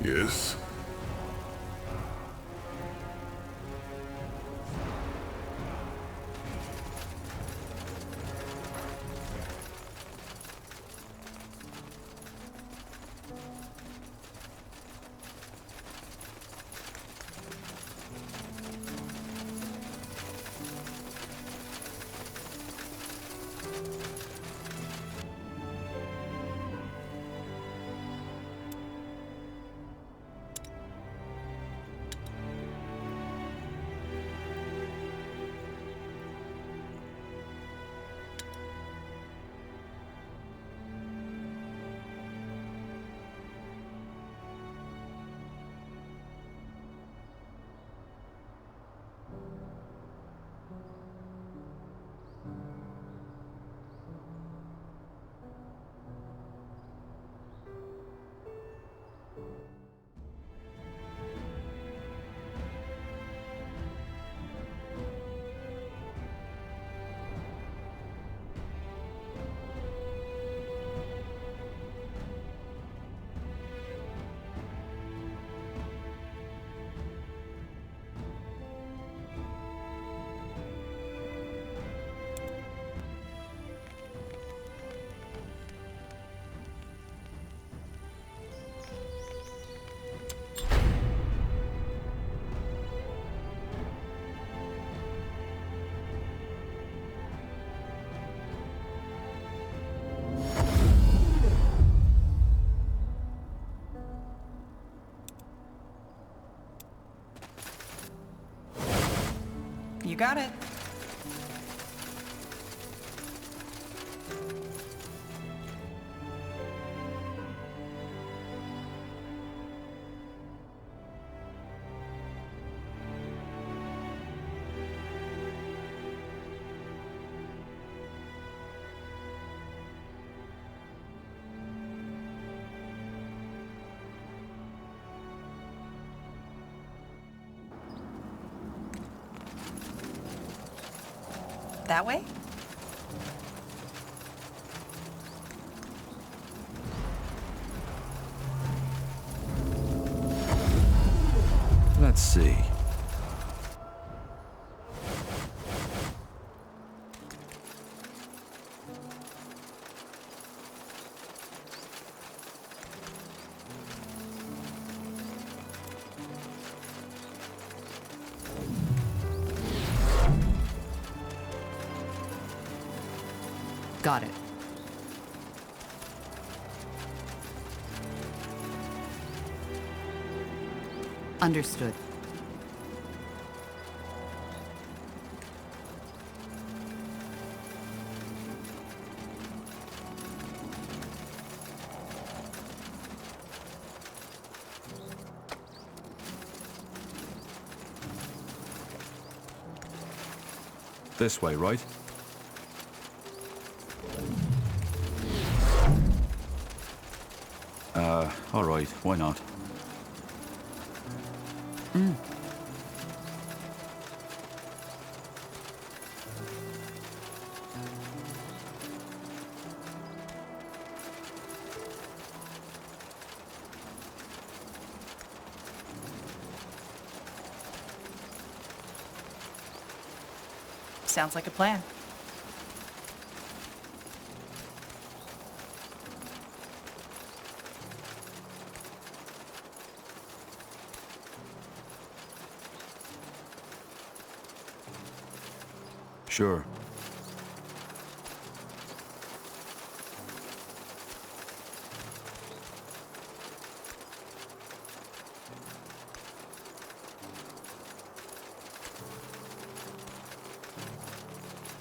Yes? You got it. That way? Let's see. Got it. Understood. This way, right? All right, why not? Sounds like a plan. Sure.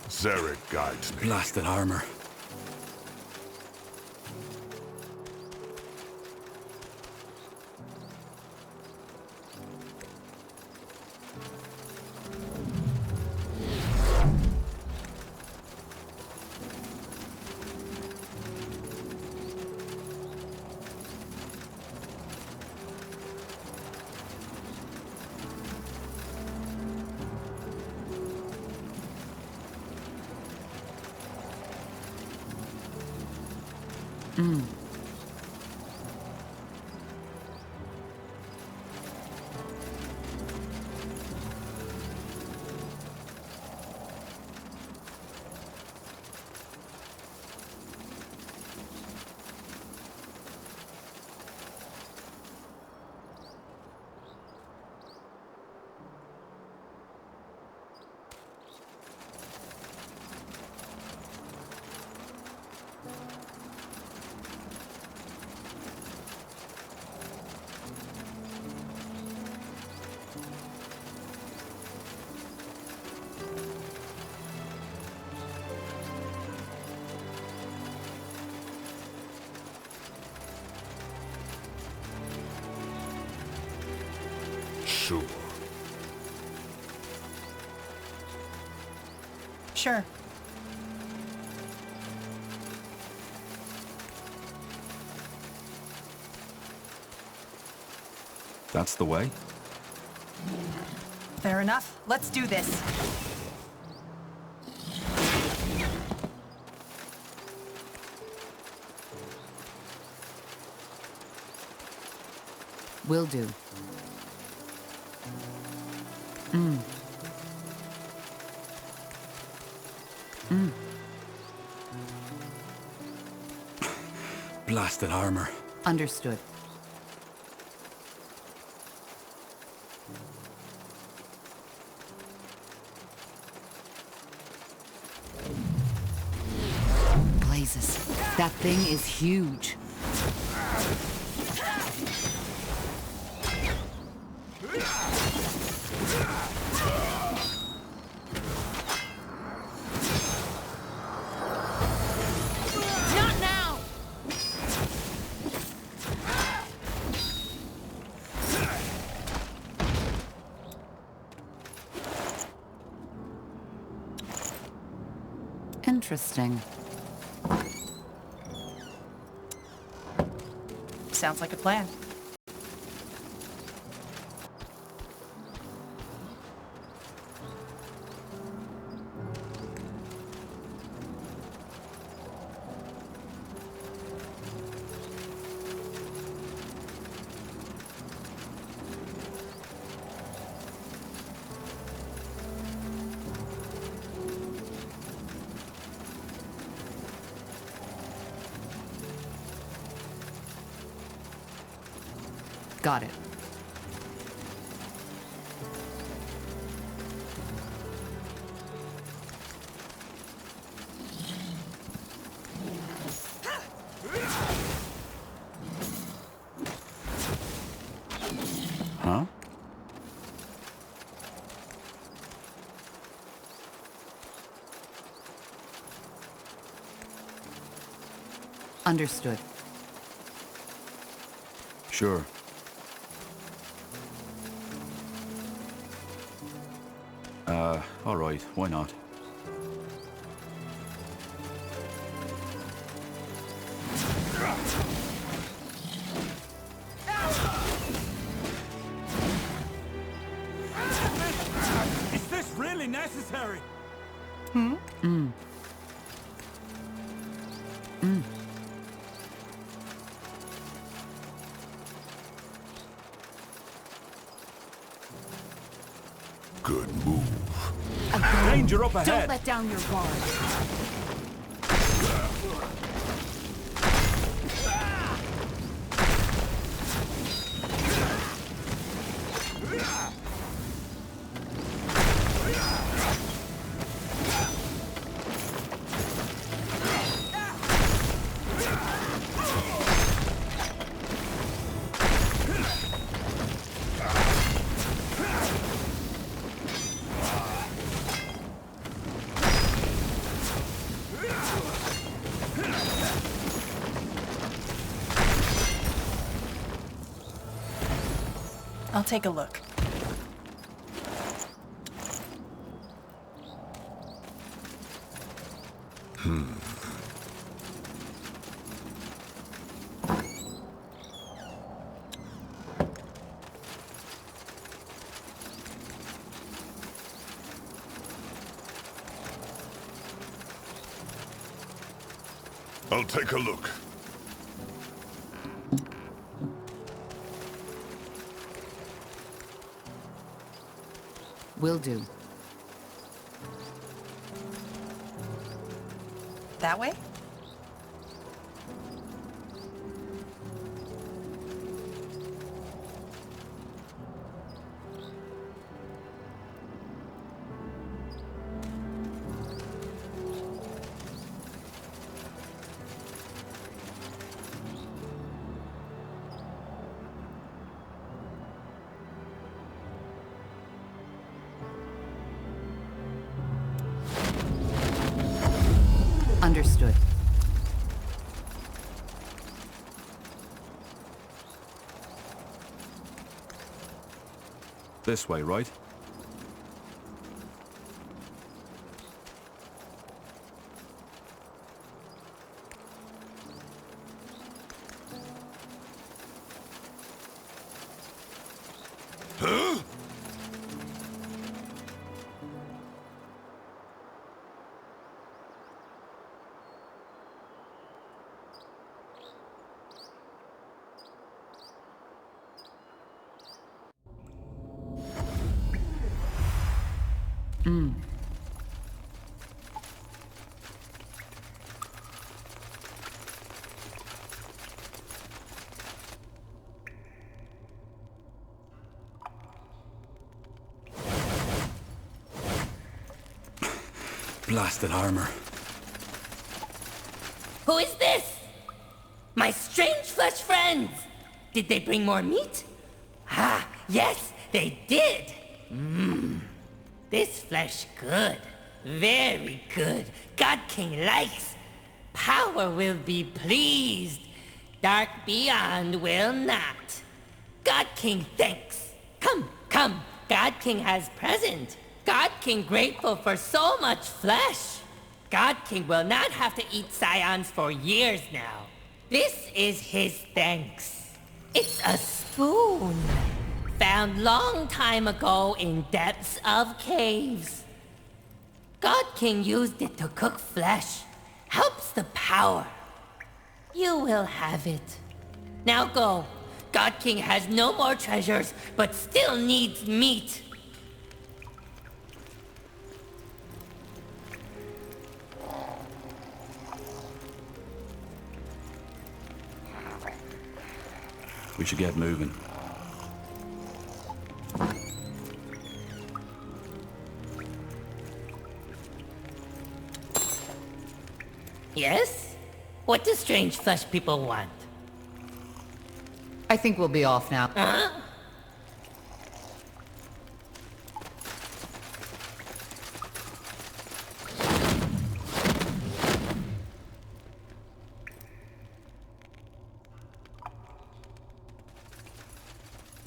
Zarek guides me. Blasted armor. sure? Sure. That's the way? Fair enough. Let's do this. Will do. Blasted armor. Understood. Blazes. That thing is huge. Not now! Interesting. Sounds like a plan. Got it. Huh? Understood. Sure. All right, why not? Is this really necessary? Good move. Danger up ahead. Don't let down your guard. I'll take a look. I'll take a look. Will do. That way? Understood. This way, right? Huh? Blasted armor. Who is this? My strange flesh friends! Did they bring more meat? Ah, yes, they did! Mmm. This flesh good. Very good. God King likes. Power will be pleased. Dark Beyond will not. God King thanks. Come, come. God King has present. God King grateful for so much flesh. God King will not have to eat scions for years now. This is his thanks. It's a spoon. Found long time ago in depths of caves. God King used it to cook flesh. Helps the power. You will have it. Now go. God King has no more treasures, but still needs meat. We should get moving. Yes? What do strange flesh people want? I think we'll be off now.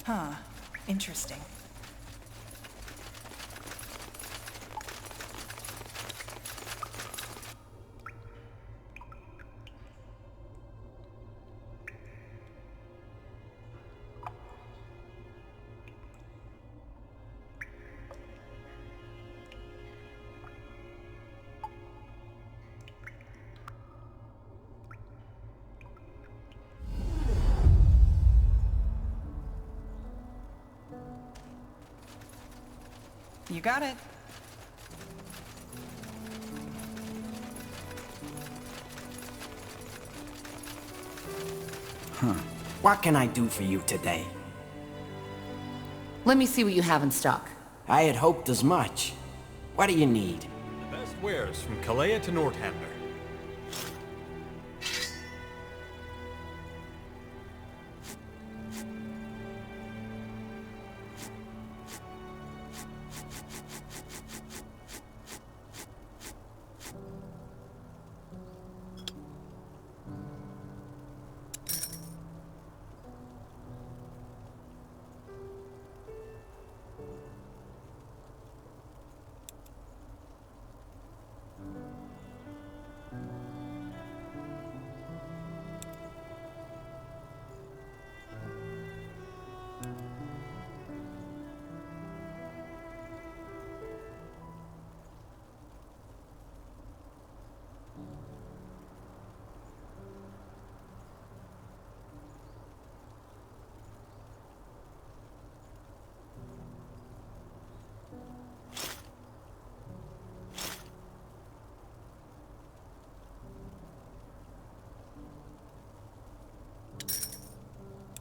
Huh. Interesting. You got it. What can I do for you today? Let me see what you have in stock. I had hoped as much. What do you need? The best wares from Kalea to Northander.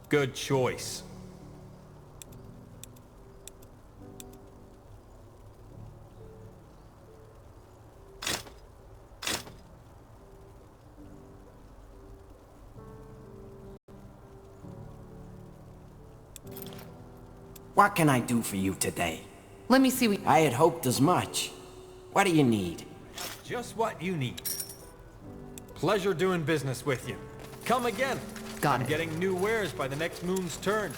Good choice. What can I do for you today? Let me see what... I had hoped as much. What do you need? Just what you need. Pleasure doing business with you. Come again. Got I'm it. getting new wares by the next moon's turn.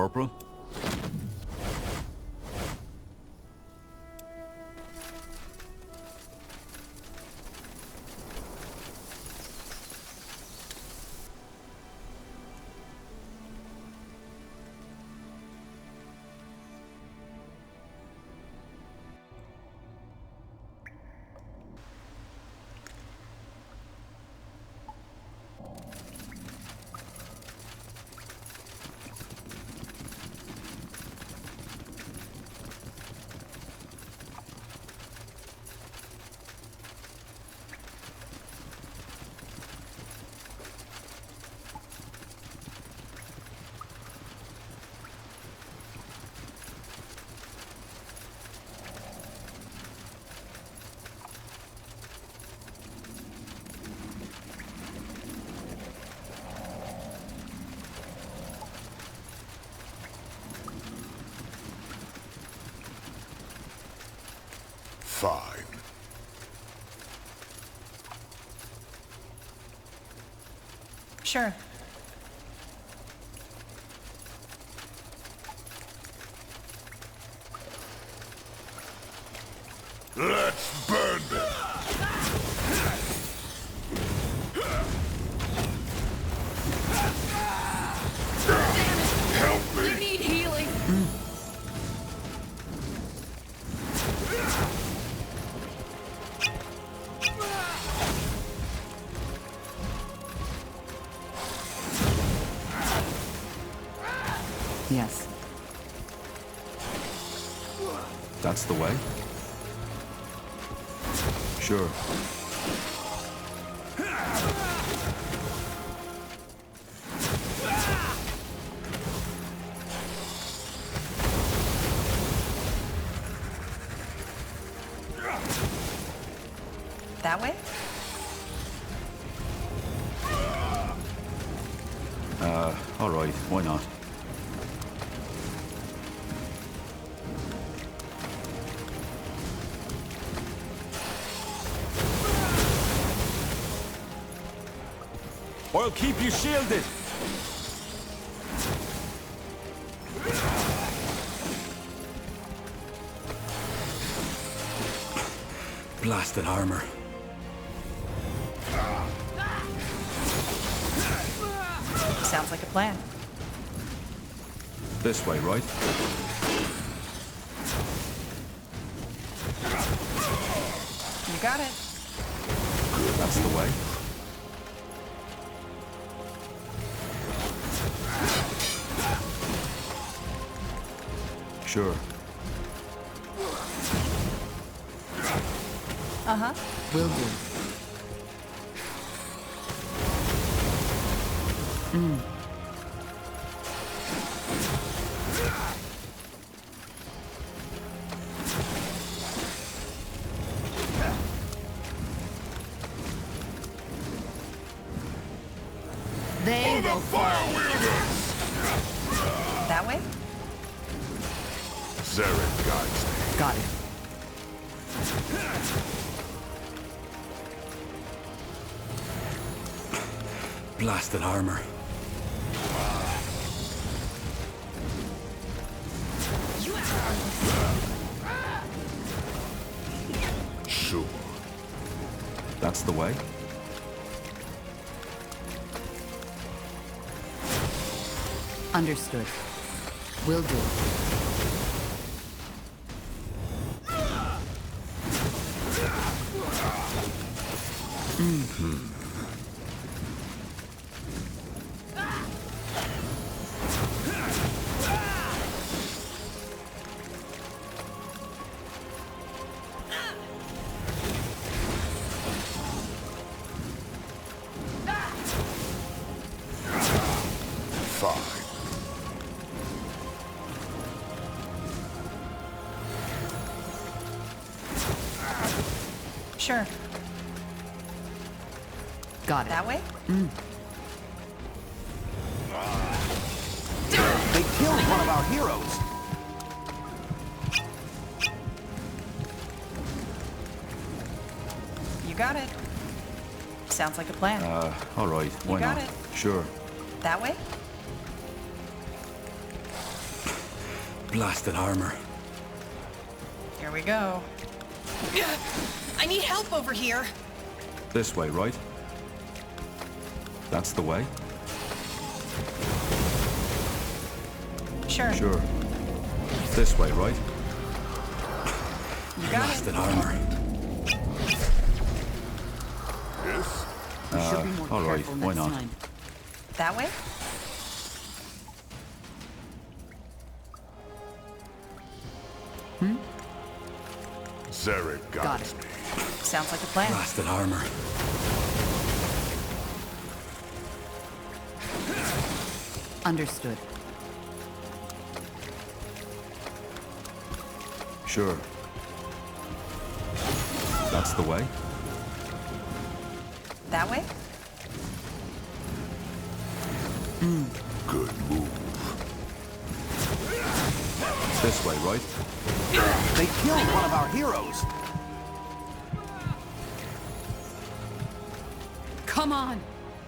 Corporal? Fine. Sure. Let's burn them. Help me. You need healing. Yes. That's the way? Sure. That way? All right, why not? I'll keep you shielded. Blasted armor. Sounds like a plan. This way, right? You got it. That's the way. Sure. Uh-huh. Will do. They will fall. That way? Zeren guides me. Got it. Blasted armor. Sure. That's the way? Understood. Will do. Fine. Sure. Got it. That way? They killed one of our heroes. You got it. Sounds like a plan. All right, why got not? it. Sure. That way? Blasted armor. Here we go. I need help over here. This way, right? That's the way? Sure. Sure. This way, right? You got Blasted it. armor. Yes? We should be more all right, careful why next not? time. That way? Zarek Got guides it. me. Sounds like a plan. Blasted armor. Understood. Sure. That's the way? That way? Good move. This way, right? They killed one of our heroes. Come on!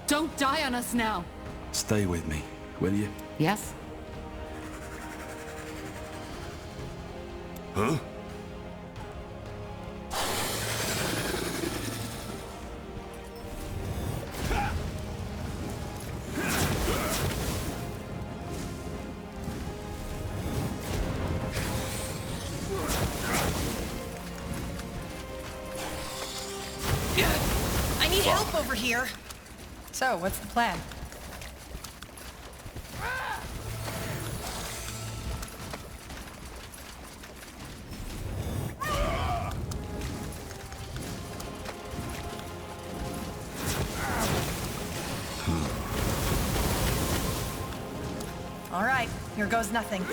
Don't die on us now! Stay with me, will you? Yes? Huh? I need help over here! So, what's the plan? All right, here goes nothing.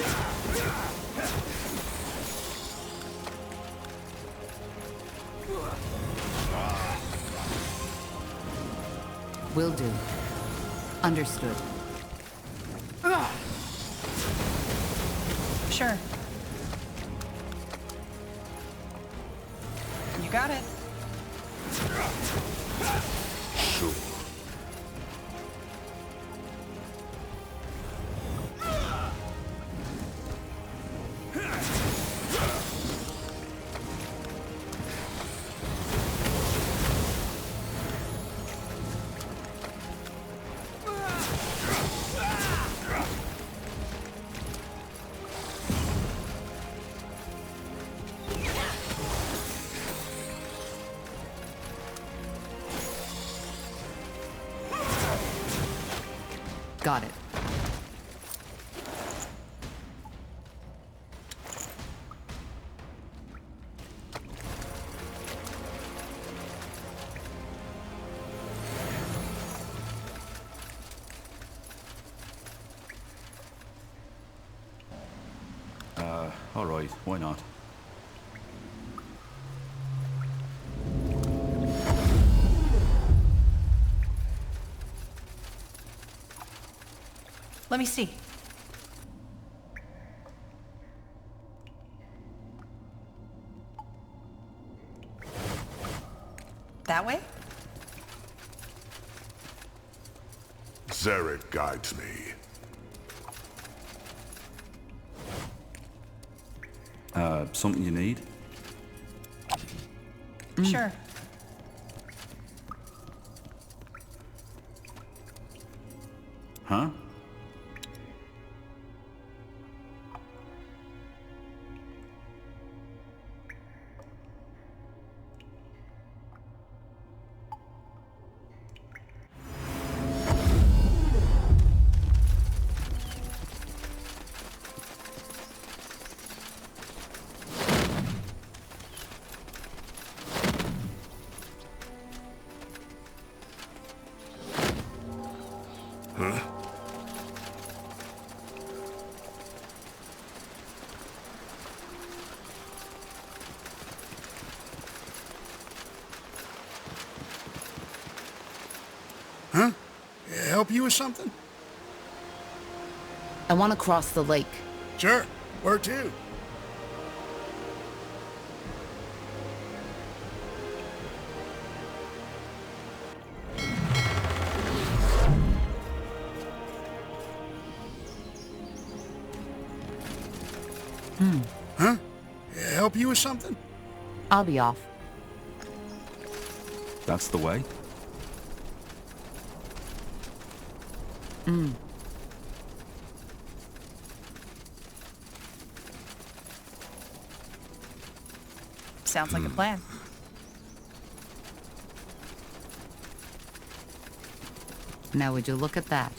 Will do. Understood. Sure. You got it. Sure. Got it. All right, why not? Let me see. That way? Zarek guides me. Something you need? Sure. Huh? Huh? Help you with something? I want to cross the lake. Sure. Where to? help you with something? I'll be off. That's the way. Sounds like a plan. Now would you look at that?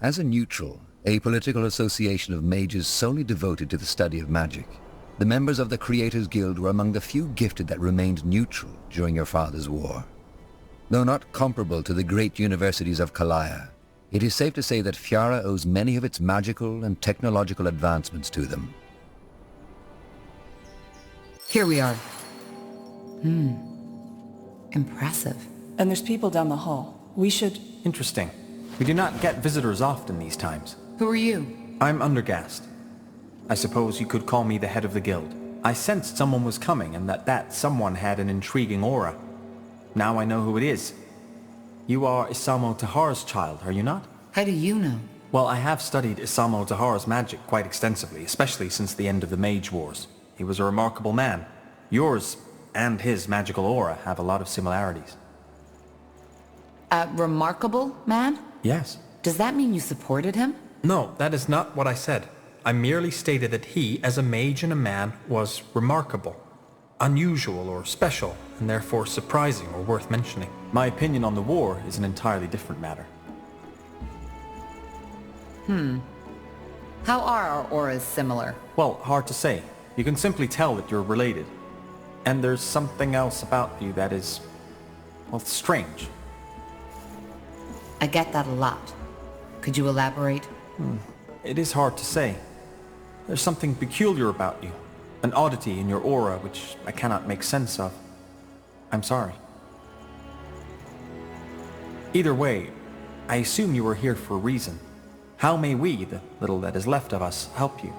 As a neutral, apolitical association of mages solely devoted to the study of magic, the members of the Creators Guild were among the few gifted that remained neutral during your father's war. Though not comparable to the great universities of Kalaya, it is safe to say that Fiara owes many of its magical and technological advancements to them. Here we are. Impressive. And there's people down the hall. We should... Interesting. We do not get visitors often these times. Who are you? I'm Undergast. I suppose you could call me the head of the guild. I sensed someone was coming and that someone had an intriguing aura. Now I know who it is. You are Isamo Tahar's child, are you not? How do you know? Well, I have studied Isamo Tahar's magic quite extensively, especially since the end of the Mage Wars. He was a remarkable man. Yours and his magical aura have a lot of similarities. A remarkable man? Yes. Does that mean you supported him? No, that is not what I said. I merely stated that he, as a mage and a man, was remarkable, unusual or special, and therefore surprising or worth mentioning. My opinion on the war is an entirely different matter. How are our auras similar? Well, hard to say. You can simply tell that you're related. And there's something else about you that is, well, strange. I get that a lot. Could you elaborate? It is hard to say. There's something peculiar about you. An oddity in your aura which I cannot make sense of. I'm sorry. Either way, I assume you are here for a reason. How may we, the little that is left of us, help you?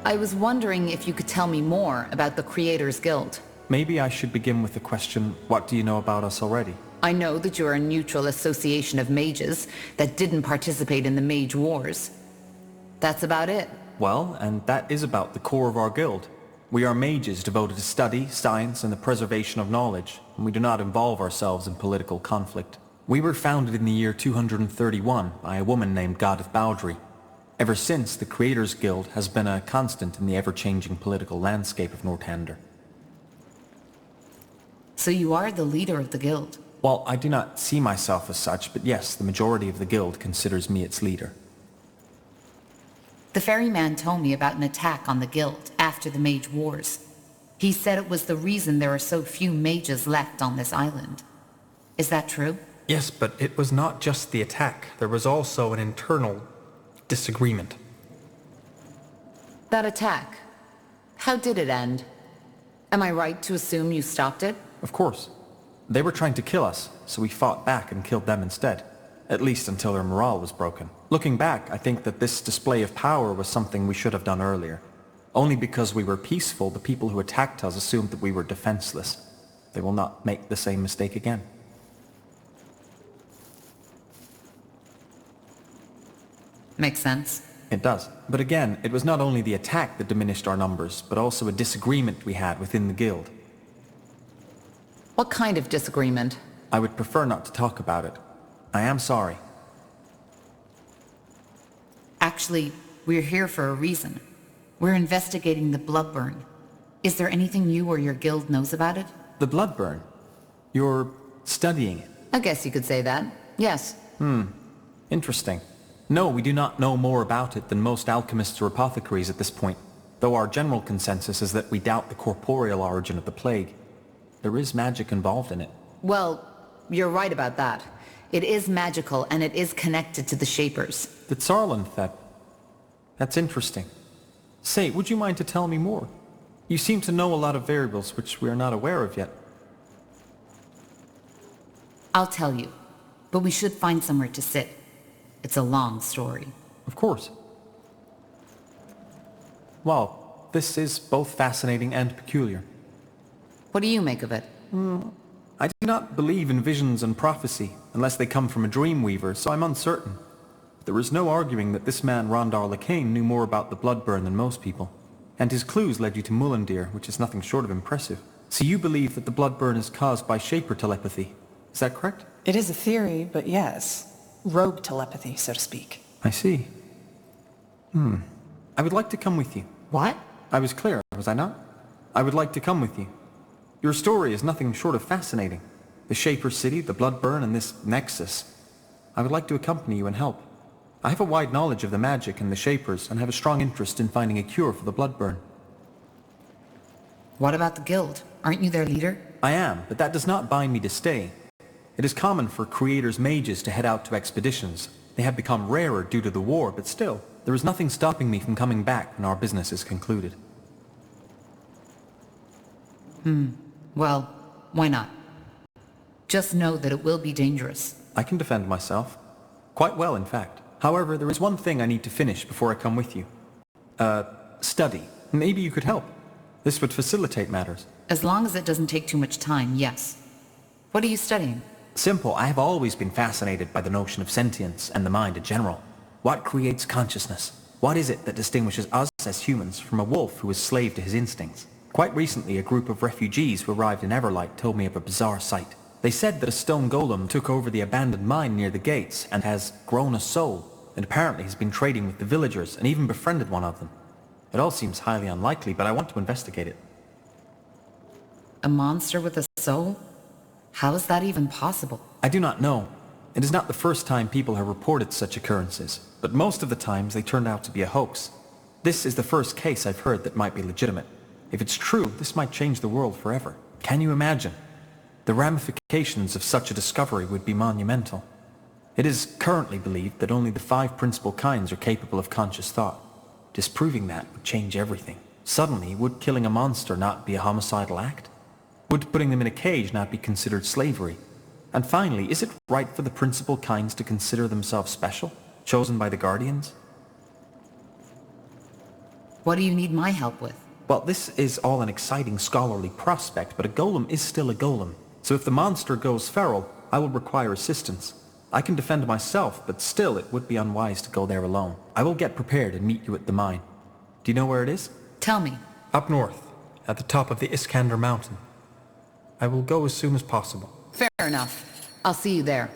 I was wondering if you could tell me more about the Creators Guild. Maybe I should begin with the question, what do you know about us already? I know that you're a neutral association of mages that didn't participate in the Mage Wars. That's about it. Well, and that is about the core of our guild. We are mages devoted to study, science, and the preservation of knowledge, and we do not involve ourselves in political conflict. We were founded in the year 231 by a woman named Goddess Bowdry. Ever since, the Creators Guild has been a constant in the ever-changing political landscape of Northander. So you are the leader of the guild? Well, I do not see myself as such, but yes, the majority of the guild considers me its leader. The ferryman told me about an attack on the guild after the Mage Wars. He said it was the reason there are so few mages left on this island. Is that true? Yes, but it was not just the attack. There was also an internal disagreement. That attack, how did it end? Am I right to assume you stopped it? Of course. They were trying to kill us, so we fought back and killed them instead. At least until their morale was broken. Looking back, I think that this display of power was something we should have done earlier. Only because we were peaceful, the people who attacked us assumed that we were defenseless. They will not make the same mistake again. Makes sense. It does. But again, it was not only the attack that diminished our numbers, but also a disagreement we had within the guild. What kind of disagreement? I would prefer not to talk about it. I am sorry. Actually, we're here for a reason. We're investigating the Bloodburn. Is there anything you or your guild knows about it? The Bloodburn? You're studying it? I guess you could say that. Yes. Interesting. No, we do not know more about it than most alchemists or apothecaries at this point, though our general consensus is that we doubt the corporeal origin of the plague. There is magic involved in it. Well, you're right about that. It is magical, and it is connected to the Shapers. The Tsarlan, that's interesting. Say, would you mind to tell me more? You seem to know a lot of variables which we are not aware of yet. I'll tell you, but we should find somewhere to sit. It's a long story. Of course. Well, this is both fascinating and peculiar. What do you make of it? I do not believe in visions and prophecy, unless they come from a dreamweaver, so I'm uncertain. There is no arguing that this man Rondar Lacane knew more about the Bloodburn than most people. And his clues led you to Mullendeer, which is nothing short of impressive. So you believe that the blood burn is caused by Shaper telepathy. Is that correct? It is a theory, but yes. Rogue telepathy, so to speak. I see. I would like to come with you. What? I was clear, was I not? I would like to come with you. Your story is nothing short of fascinating. The Shaper City, the blood burn, and this Nexus. I would like to accompany you and help. I have a wide knowledge of the magic and the Shapers, and have a strong interest in finding a cure for the blood burn. What about the guild? Aren't you their leader? I am, but that does not bind me to stay. It is common for creators' mages to head out to expeditions. They have become rarer due to the war, but still, there is nothing stopping me from coming back when our business is concluded. Well, why not? Just know that it will be dangerous. I can defend myself. Quite well, in fact. However, there is one thing I need to finish before I come with you. Study. Maybe you could help. This would facilitate matters. As long as it doesn't take too much time, yes. What are you studying? Simple. I have always been fascinated by the notion of sentience and the mind in general. What creates consciousness? What is it that distinguishes us as humans from a wolf who is slave to his instincts? Quite recently, a group of refugees who arrived in Everlight told me of a bizarre sight. They said that a stone golem took over the abandoned mine near the gates and has grown a soul, and apparently has been trading with the villagers and even befriended one of them. It all seems highly unlikely, but I want to investigate it. A monster with a soul? How is that even possible? I do not know. It is not the first time people have reported such occurrences, but most of the times they turned out to be a hoax. This is the first case I've heard that might be legitimate. If it's true, this might change the world forever. Can you imagine? The ramifications of such a discovery would be monumental. It is currently believed that only the 5 principal kinds are capable of conscious thought. Disproving that would change everything. Suddenly, would killing a monster not be a homicidal act? Would putting them in a cage not be considered slavery? And finally, is it right for the principal kinds to consider themselves special, chosen by the Guardians? What do you need my help with? Well, this is all an exciting scholarly prospect, but a golem is still a golem. So if the monster goes feral, I will require assistance. I can defend myself, but still it would be unwise to go there alone. I will get prepared and meet you at the mine. Do you know where it is? Tell me. Up north, at the top of the Iskander mountain. I will go as soon as possible. Fair enough. I'll see you there.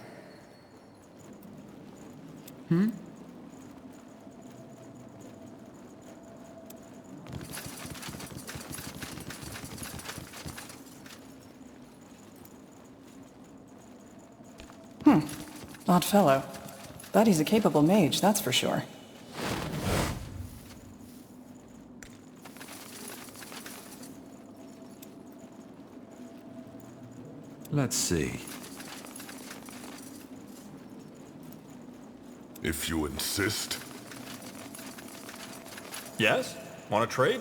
Odd fellow. But he's a capable mage, that's for sure. Let's see. If you insist. Yes? Want to trade?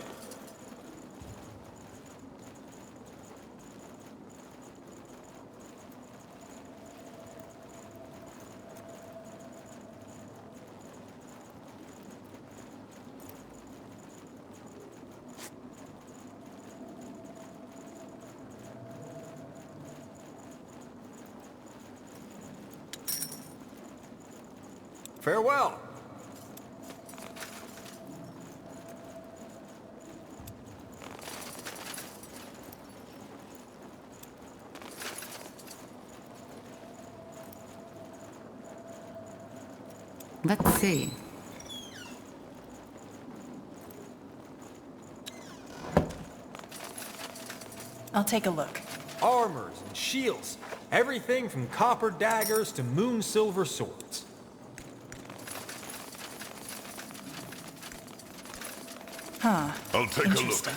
Farewell. Let's see. I'll take a look. Armors and shields. Everything from copper daggers to moon silver swords. Huh. I'll take a look. Interesting.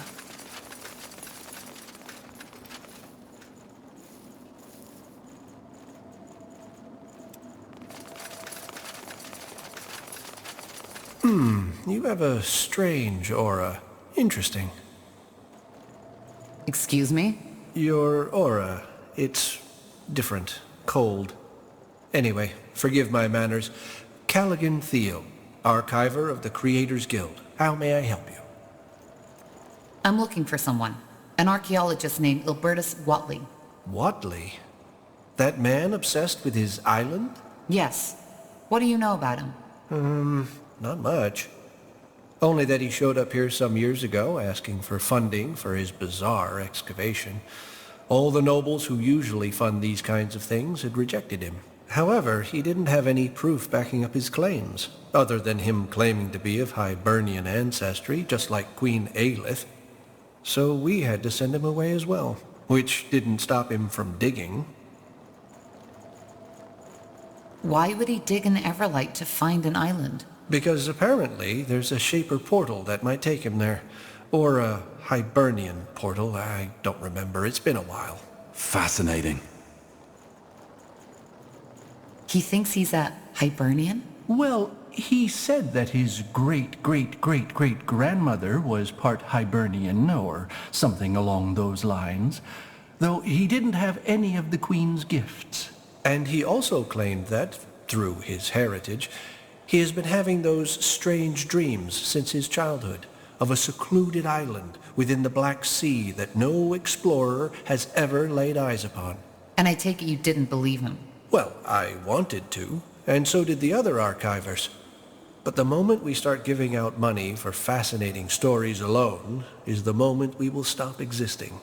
You have a strange aura. Interesting. Excuse me? Your aura, it's different. Cold. Anyway, forgive my manners. Callaghan Theo, archiver of the Creators Guild. How may I help you? I'm looking for someone. An archaeologist named Ilbertus Watley. Watley? That man obsessed with his island? Yes. What do you know about him? Not much. Only that he showed up here some years ago asking for funding for his bizarre excavation. All the nobles who usually fund these kinds of things had rejected him. However, he didn't have any proof backing up his claims, other than him claiming to be of Hibernian ancestry, just like Queen Aelith. So we had to send him away as well, which didn't stop him from digging. Why would he dig an Everlight to find an island? Because apparently there's a Shaper portal that might take him there. Or a Hibernian portal, I don't remember, it's been a while. Fascinating. He thinks he's a Hibernian? Well, he said that his great-great-great-great-grandmother was part Hibernian, or something along those lines, though he didn't have any of the Queen's gifts. And he also claimed that, through his heritage, he has been having those strange dreams since his childhood, of a secluded island within the Black Sea that no explorer has ever laid eyes upon. And I take it you didn't believe him? Well, I wanted to, and so did the other archivers. But the moment we start giving out money for fascinating stories alone is the moment we will stop existing.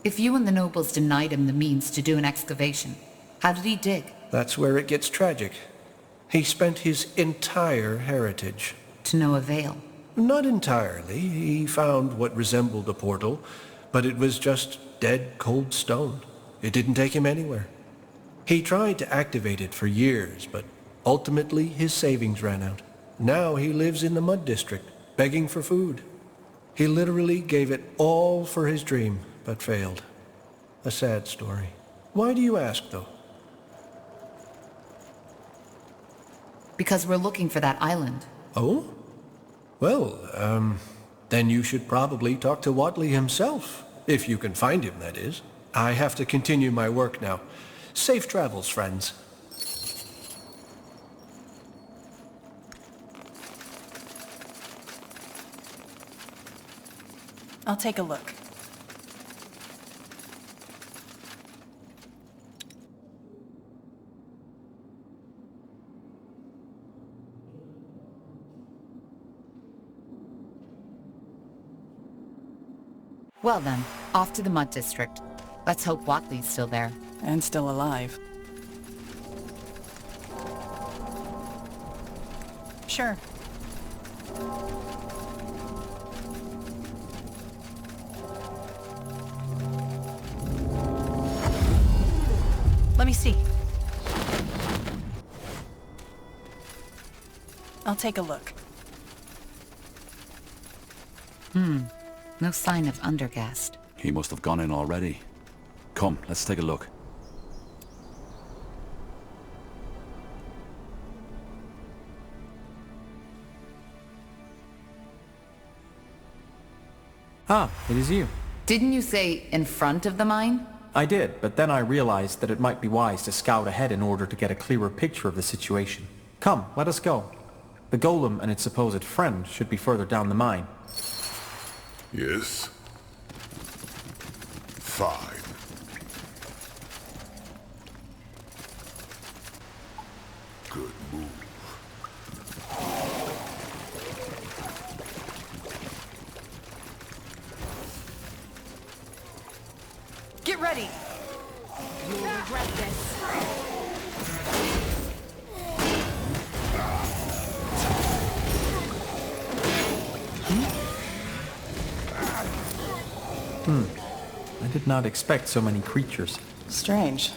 If you and the nobles denied him the means to do an excavation, how did he dig? That's where it gets tragic. He spent his entire heritage. To no avail. Not entirely. He found what resembled a portal, but it was just dead, cold stone. It didn't take him anywhere. He tried to activate it for years, but ultimately his savings ran out. Now he lives in the Mud District, begging for food. He literally gave it all for his dream, but failed. A sad story. Why do you ask, though? Because we're looking for that island. Oh? Well, then you should probably talk to Watley himself, if you can find him, that is. I have to continue my work now. Safe travels, friends. I'll take a look. Well then, off to the Mud District. Let's hope Watley's still there. And still alive. Sure. Let me see. I'll take a look. No sign of Undergast. He must have gone in already. Come, let's take a look. Ah, it is you. Didn't you say in front of the mine? I did, but then I realized that it might be wise to scout ahead in order to get a clearer picture of the situation. Come, let us go. The golem and its supposed friend should be further down the mine. Yes. Fine. Good move. Get ready! You'll regret this. I did not expect so many creatures. Strange.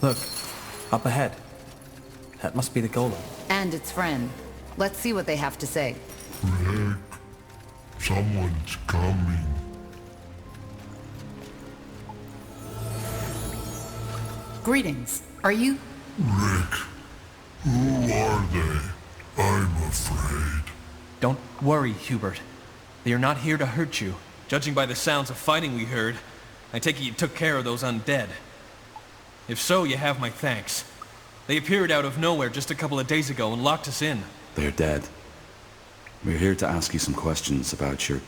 Look, up ahead. That must be the golem. And its friend. Let's see what they have to say. Rick, someone's coming. Greetings. Are you? Rick, who are they? I'm afraid. Don't worry, Hubert. They are not here to hurt you. Judging by the sounds of fighting we heard, I take it you took care of those undead. If so, you have my thanks. They appeared out of nowhere just a couple of days ago and locked us in. They're dead. We're here to ask you some questions about your...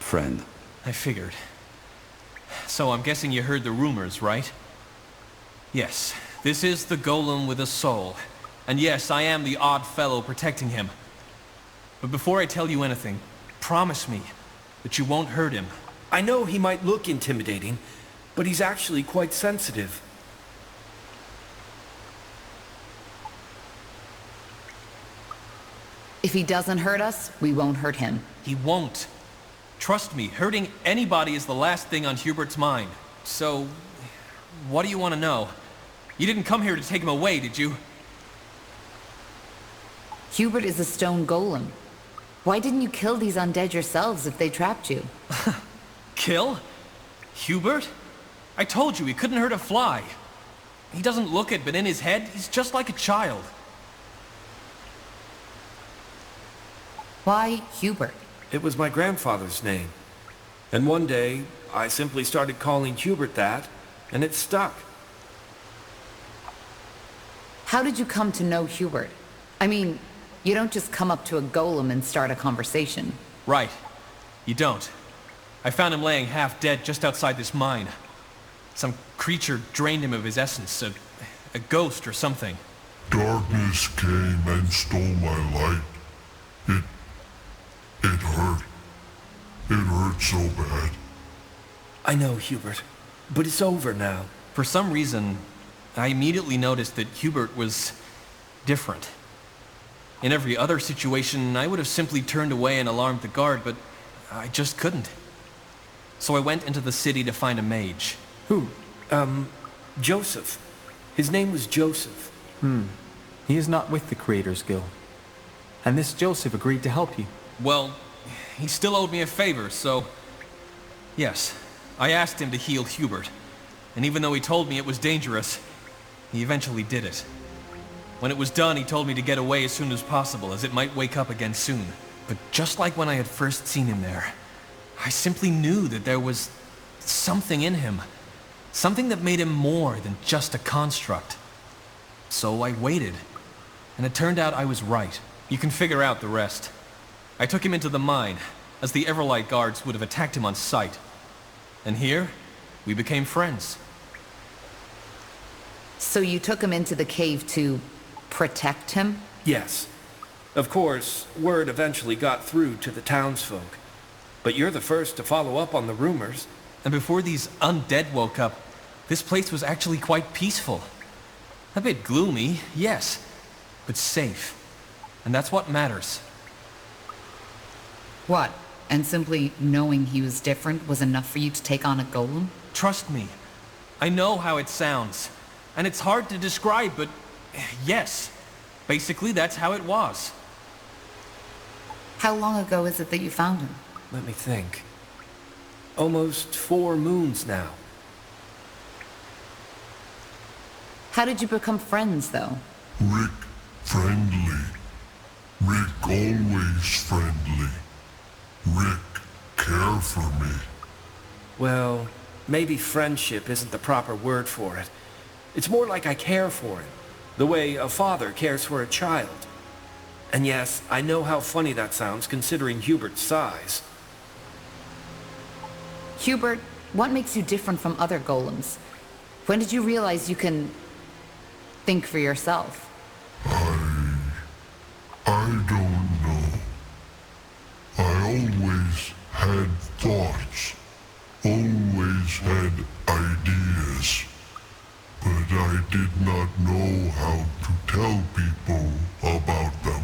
friend. I figured. So I'm guessing you heard the rumors, right? Yes, this is the golem with a soul. And yes, I am the odd fellow protecting him. But before I tell you anything, promise me that you won't hurt him. I know he might look intimidating, but he's actually quite sensitive. If he doesn't hurt us, we won't hurt him. He won't. Trust me, hurting anybody is the last thing on Hubert's mind. So, what do you want to know? You didn't come here to take him away, did you? Hubert is a stone golem. Why didn't you kill these undead yourselves if they trapped you? Kill? Hubert? I told you he couldn't hurt a fly. He doesn't look it, but in his head, he's just like a child. Why Hubert? It was my grandfather's name. And one day, I simply started calling Hubert that, and it stuck. How did you come to know Hubert? I mean, you don't just come up to a golem and start a conversation. Right. You don't. I found him laying half dead just outside this mine. Some creature drained him of his essence, a ghost or something. Darkness came and stole my light. It hurt. It hurt so bad. I know, Hubert, but it's over now. For some reason, I immediately noticed that Hubert was different. In every other situation, I would have simply turned away and alarmed the guard, but I just couldn't. So I went into the city to find a mage. Who? Joseph. His name was Joseph. He is not with the Creators Guild. And this Joseph agreed to help you. Well, he still owed me a favor, so... Yes, I asked him to heal Hubert. And even though he told me it was dangerous, he eventually did it. When it was done, he told me to get away as soon as possible, as it might wake up again soon. But just like when I had first seen him there, I simply knew that there was something in him. Something that made him more than just a construct. So I waited, and it turned out I was right. You can figure out the rest. I took him into the mine, as the Everlight guards would have attacked him on sight. And here, we became friends. So you took him into the cave to protect him? Yes. Of course, word eventually got through to the townsfolk. But you're the first to follow up on the rumors. And before these undead woke up, this place was actually quite peaceful. A bit gloomy, yes, but safe. And that's what matters. What? And simply knowing he was different was enough for you to take on a golem? Trust me. I know how it sounds. And it's hard to describe, but yes. Basically, that's how it was. How long ago is it that you found him? Let me think. Almost 4 moons now. How did you become friends, though? Rick, friendly. Rick, always friendly. Rick, care for me. Well, maybe friendship isn't the proper word for it. It's more like I care for him, the way a father cares for a child. And yes, I know how funny that sounds considering Hubert's size. Hubert, what makes you different from other golems? When did you realize you can think for yourself? I don't know. I always had thoughts, always had ideas, but I did not know how to tell people about them.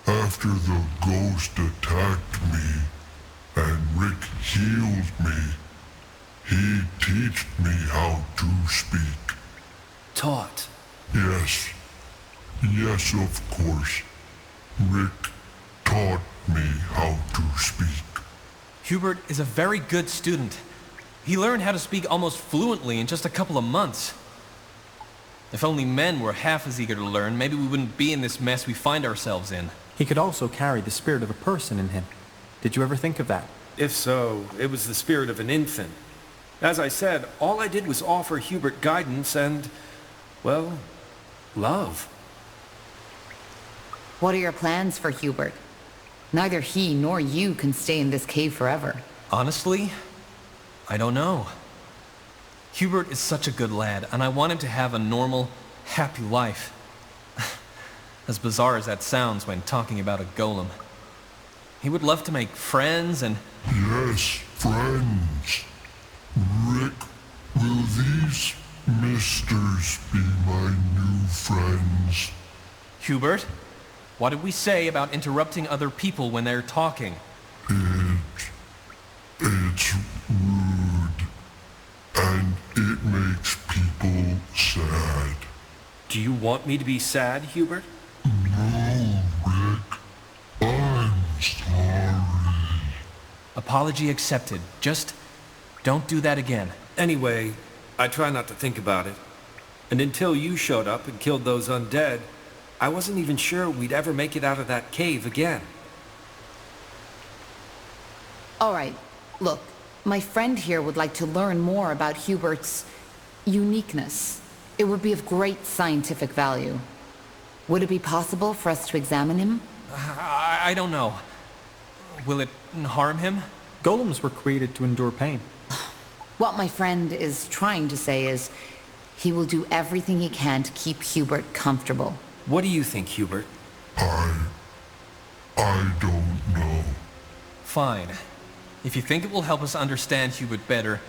After the ghost attacked me and Rick healed me, he taught me how to speak. Taught? Yes. Yes, of course. Rick taught me how to speak. Hubert is a very good student. He learned how to speak almost fluently in just a couple of months. If only men were half as eager to learn, maybe we wouldn't be in this mess we find ourselves in. He could also carry the spirit of a person in him. Did you ever think of that? If so, it was the spirit of an infant. As I said, all I did was offer Hubert guidance and, well, love. What are your plans for Hubert? Neither he nor you can stay in this cave forever. Honestly, I don't know. Hubert is such a good lad, and I want him to have a normal, happy life. As bizarre as that sounds when talking about a golem. He would love to make friends and... Yes, friends. Rick, will these misters be my new friends? Hubert, what did we say about interrupting other people when they're talking? It's rude. And it makes people sad. Do you want me to be sad, Hubert? No, Rick. I'm sorry. Apology accepted. Just don't do that again. Anyway, I try not to think about it. And until you showed up and killed those undead, I wasn't even sure we'd ever make it out of that cave again. All right, look, my friend here would like to learn more about Hubert's uniqueness. It would be of great scientific value. Would it be possible for us to examine him? I don't know. Will it harm him? Golems were created to endure pain. What my friend is trying to say is he will do everything he can to keep Hubert comfortable. What do you think, Hubert? I don't know. Fine. If you think it will help us understand Hubert better,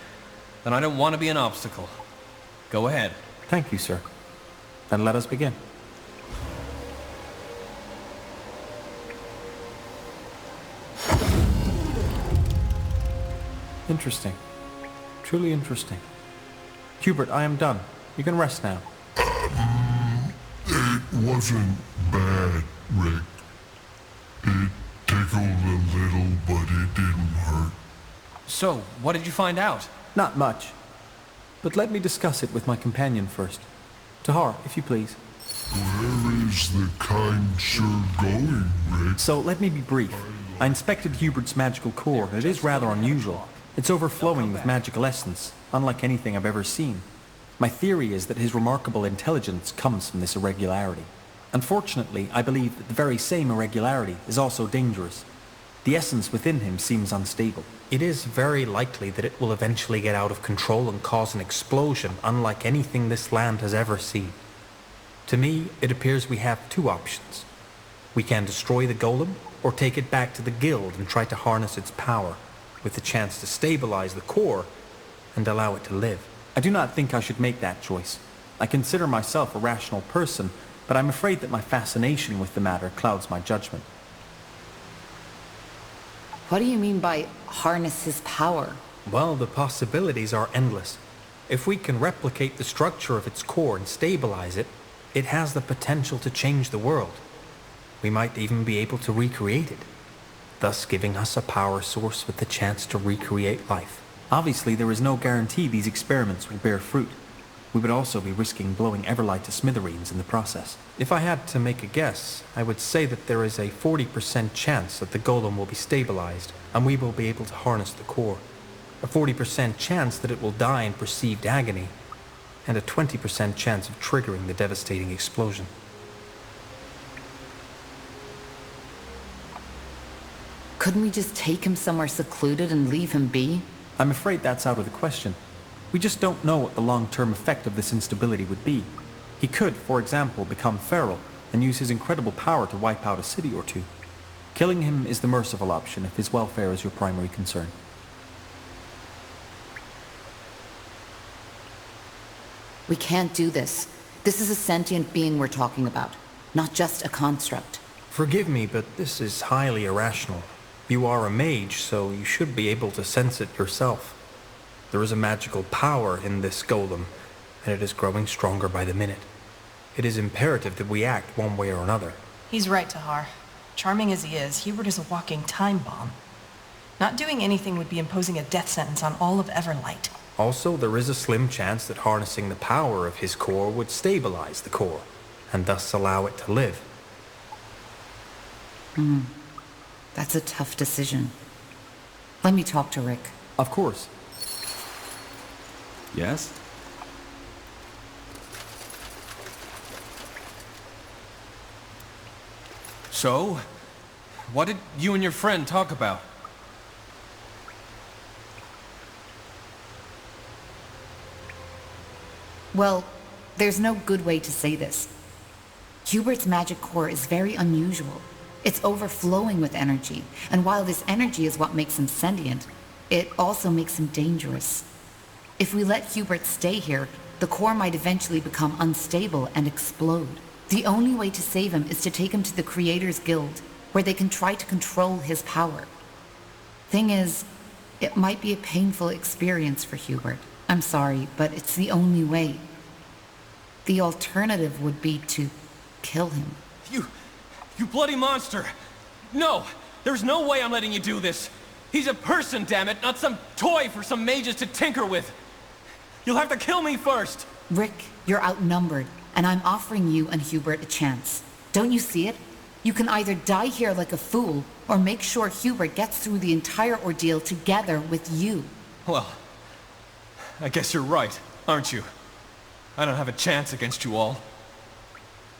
then I don't want to be an obstacle. Go ahead. Thank you, sir. Then let us begin. Interesting. Truly interesting. Hubert, I am done. You can rest now. It wasn't bad, Rick. It tickled a little, but it didn't hurt. So, what did you find out? Not much. But let me discuss it with my companion first. Tahar, if you please. Where is the kind sir going, Rick? So, let me be brief. I inspected Hubert's magical core, and it is rather unusual. It's overflowing with magical essence, unlike anything I've ever seen. My theory is that his remarkable intelligence comes from this irregularity. Unfortunately, I believe that the very same irregularity is also dangerous. The essence within him seems unstable. It is very likely that it will eventually get out of control and cause an explosion unlike anything this land has ever seen. To me, it appears we have two options. We can destroy the golem, or take it back to the guild and try to harness its power, with the chance to stabilize the core and allow it to live. I do not think I should make that choice. I consider myself a rational person, but I'm afraid that my fascination with the matter clouds my judgment. What do you mean by harness his power? Well, the possibilities are endless. If we can replicate the structure of its core and stabilize it, it has the potential to change the world. We might even be able to recreate it, thus giving us a power source with the chance to recreate life. Obviously, there is no guarantee these experiments will bear fruit. We would also be risking blowing Everlight to smithereens in the process. If I had to make a guess, I would say that there is a 40% chance that the golem will be stabilized, and we will be able to harness the core. A 40% chance that it will die in perceived agony, and a 20% chance of triggering the devastating explosion. Couldn't we just take him somewhere secluded and leave him be? I'm afraid that's out of the question. We just don't know what the long-term effect of this instability would be. He could, for example, become feral and use his incredible power to wipe out a city or two. Killing him is the merciful option if his welfare is your primary concern. We can't do this. This is a sentient being we're talking about, not just a construct. Forgive me, but this is highly irrational. You are a mage, so you should be able to sense it yourself. There is a magical power in this golem, and it is growing stronger by the minute. It is imperative that we act one way or another. He's right, Tahar. Charming as he is, Hubert is a walking time bomb. Not doing anything would be imposing a death sentence on all of Everlight. Also, there is a slim chance that harnessing the power of his core would stabilize the core, and thus allow it to live. That's a tough decision. Let me talk to Rick. Of course. Yes? So, what did you and your friend talk about? Well, there's no good way to say this. Hubert's magic core is very unusual. It's overflowing with energy, and while this energy is what makes him sentient, it also makes him dangerous. If we let Hubert stay here, the core might eventually become unstable and explode. The only way to save him is to take him to the Creators Guild, where they can try to control his power. Thing is, it might be a painful experience for Hubert. I'm sorry, but it's the only way. The alternative would be to kill him. You bloody monster! No! There's no way I'm letting you do this! He's a person, damn it, not some toy for some mages to tinker with! You'll have to kill me first! Rick, you're outnumbered, and I'm offering you and Hubert a chance. Don't you see it? You can either die here like a fool, or make sure Hubert gets through the entire ordeal together with you. Well, I guess you're right, aren't you? I don't have a chance against you all.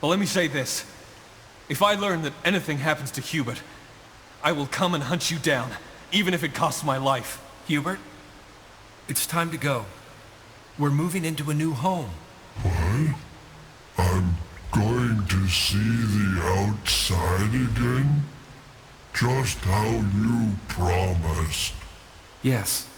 But let me say this. If I learn that anything happens to Hubert, I will come and hunt you down, even if it costs my life. Hubert, it's time to go. We're moving into a new home. What? I'm going to see the outside again? Just how you promised. Yes.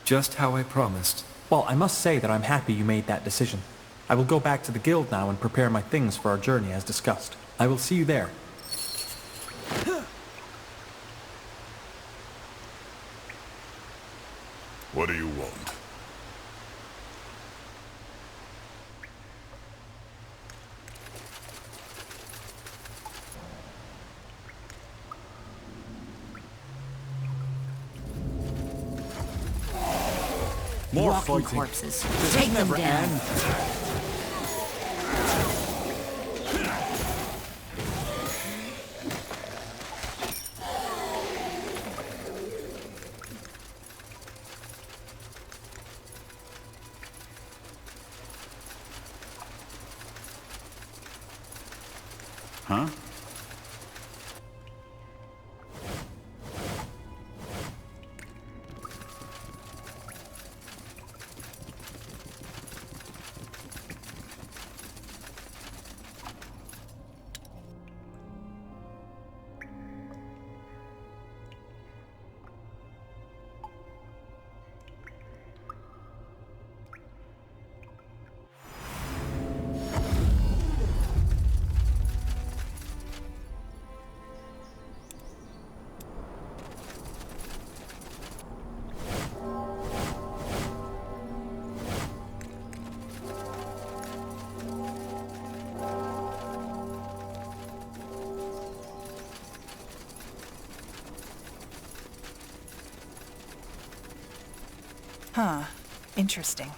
Just how I promised. Well, I must say that I'm happy you made that decision. I will go back to the guild now and prepare my things for our journey as discussed. I will see you there. What do you want? More Walking fighting. corpses. This Take them never down. end. Huh? Huh. Interesting.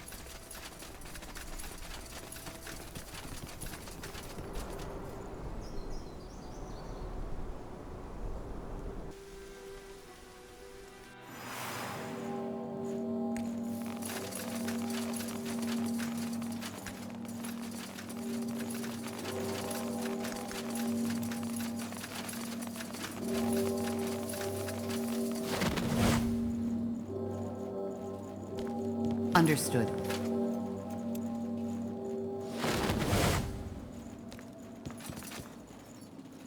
Understood.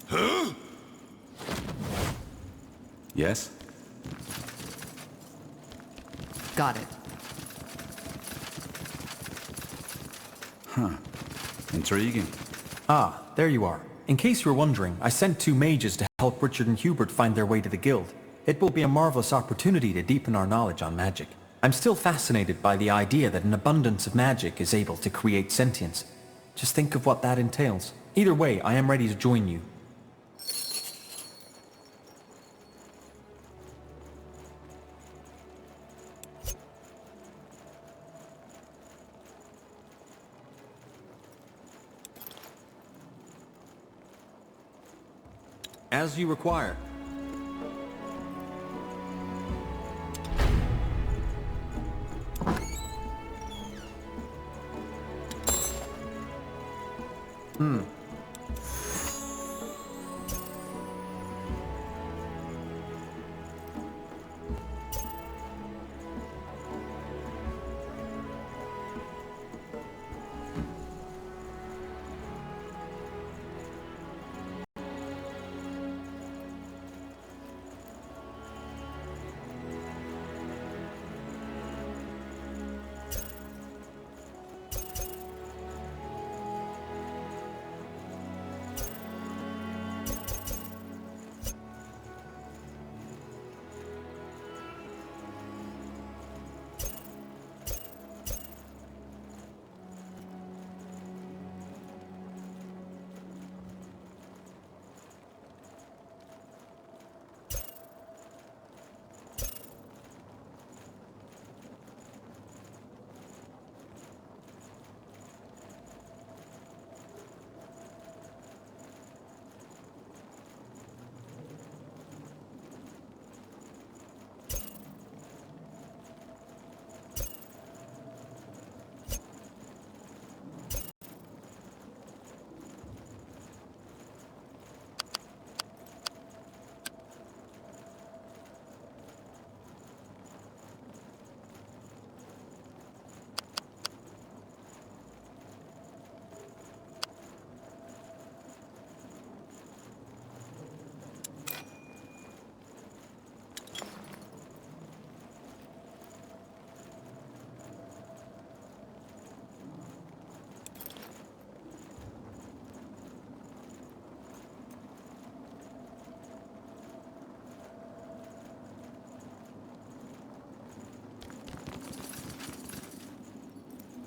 Huh? Yes? Got it. Huh. Intriguing. Ah, there you are. In case you were wondering, I sent 2 mages to help Richard and Hubert find their way to the guild. It will be a marvelous opportunity to deepen our knowledge on magic. I'm still fascinated by the idea that an abundance of magic is able to create sentience. Just think of what that entails. Either way, I am ready to join you. As you require.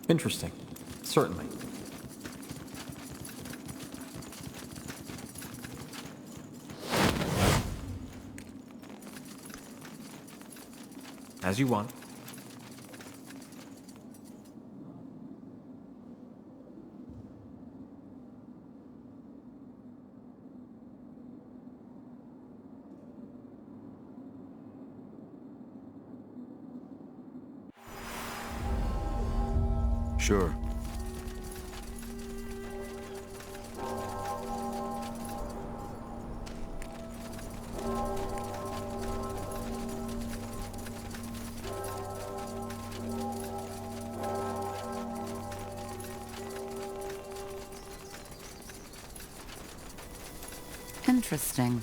Interesting. Certainly. As you want. Sure. Interesting.